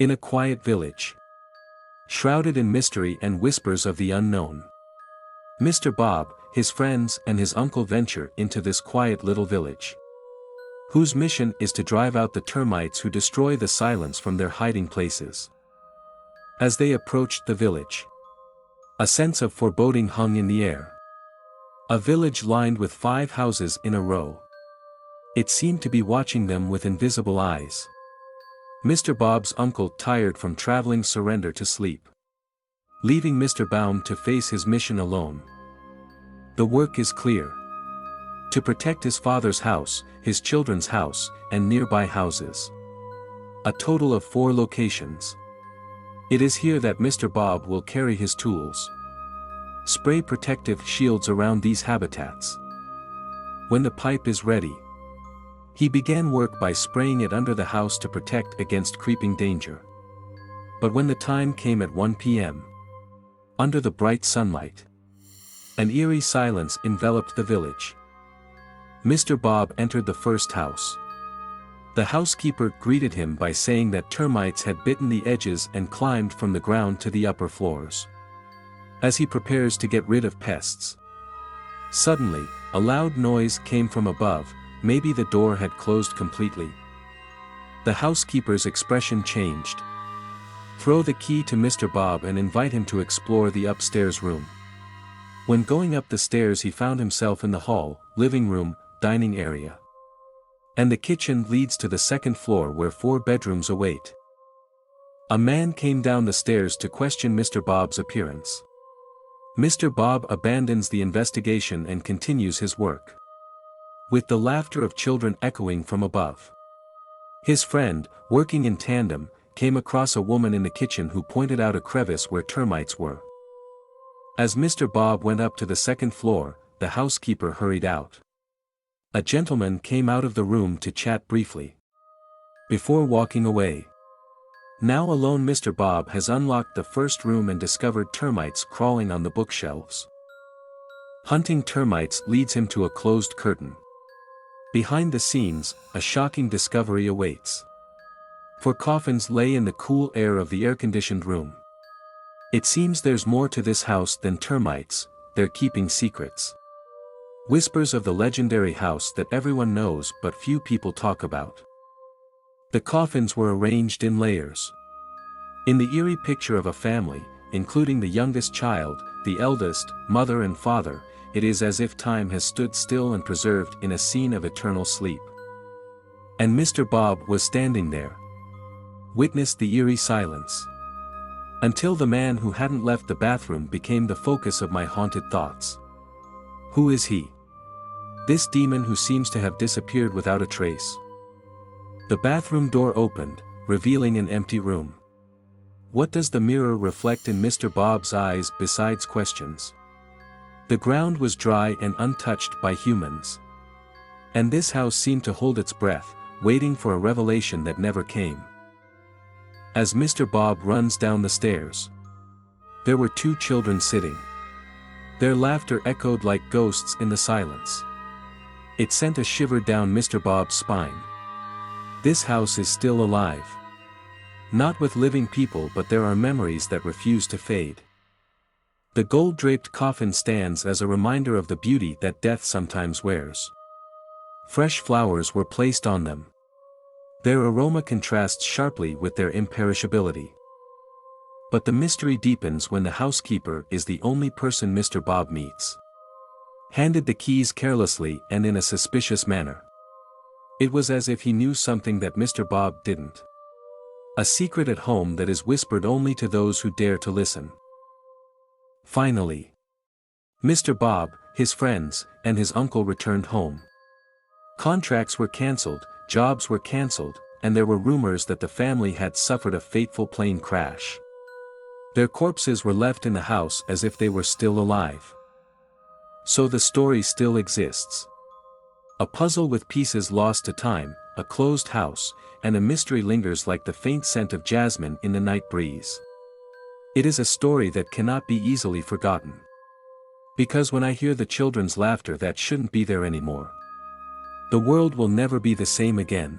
In a quiet village, shrouded in mystery and whispers of the unknown, Mr. Bob, his friends and his uncle venture into this quiet little village, whose mission is to drive out the termites who destroy the silence from their hiding places. As they approached the village, a sense of foreboding hung in the air. A village lined with 5 houses in a row. It seemed to be watching them with invisible eyes. Mr. Bob's uncle, tired from traveling, surrendered to sleep, leaving Mr. Baum to face his mission alone. The work is clear: to protect his father's house, his children's house, and nearby houses. A total of 4 locations. It is here that Mr. Bob will carry his tools. Spray protective shields around these habitats. When the pipe is ready, he began work by spraying it under the house to protect against creeping danger. But when the time came at 1 p.m., under the bright sunlight, an eerie silence enveloped the village. Mr. Bob entered the first house. The housekeeper greeted him by saying that termites had bitten the edges and climbed from the ground to the upper floors. As he prepares to get rid of pests, suddenly, a loud noise came from above. Maybe the door had closed completely. The housekeeper's expression changed. Throw the key to Mr. Bob and invite him to explore the upstairs room. When going up the stairs, he found himself in the hall, living room, dining area. And the kitchen leads to the second floor where 4 bedrooms await. A man came down the stairs to question Mr. Bob's appearance. Mr. Bob abandons the investigation and continues his work, with the laughter of children echoing from above. His friend, working in tandem, came across a woman in the kitchen who pointed out a crevice where termites were. As Mr. Bob went up to the second floor, the housekeeper hurried out. A gentleman came out of the room to chat briefly, before walking away. Now alone, Mr. Bob has unlocked the first room and discovered termites crawling on the bookshelves. Hunting termites leads him to a closed curtain. Behind the scenes, a shocking discovery awaits. 4 coffins lay in the cool air of the air-conditioned room. It seems there's more to this house than termites. They're keeping secrets. Whispers of the legendary house that everyone knows but few people talk about. The coffins were arranged in layers. In the eerie picture of a family, including the youngest child, the eldest, mother and father, it is as if time has stood still and preserved in a scene of eternal sleep. And Mr. Bob was standing there, witnessed the eerie silence. Until the man who hadn't left the bathroom became the focus of my haunted thoughts. Who is he? This demon who seems to have disappeared without a trace. The bathroom door opened, revealing an empty room. What does the mirror reflect in Mr. Bob's eyes besides questions? The ground was dry and untouched by humans. And this house seemed to hold its breath, waiting for a revelation that never came. As Mr. Bob runs down the stairs, there were 2 children sitting. Their laughter echoed like ghosts in the silence. It sent a shiver down Mr. Bob's spine. This house is still alive. Not with living people, but there are memories that refuse to fade. The gold-draped coffin stands as a reminder of the beauty that death sometimes wears. Fresh flowers were placed on them. Their aroma contrasts sharply with their imperishability. But the mystery deepens when the housekeeper is the only person Mr. Bob meets. Handed the keys carelessly and in a suspicious manner. It was as if he knew something that Mr. Bob didn't. A secret at home that is whispered only to those who dare to listen. Finally, Mr. Bob, his friends, and his uncle returned home. Contracts were cancelled, jobs were cancelled, and there were rumors that the family had suffered a fateful plane crash. Their corpses were left in the house as if they were still alive. So the story still exists. A puzzle with pieces lost to time, a closed house, and a mystery lingers like the faint scent of jasmine in the night breeze. It is a story that cannot be easily forgotten. Because when I hear the children's laughter, that shouldn't be there anymore. The world will never be the same again.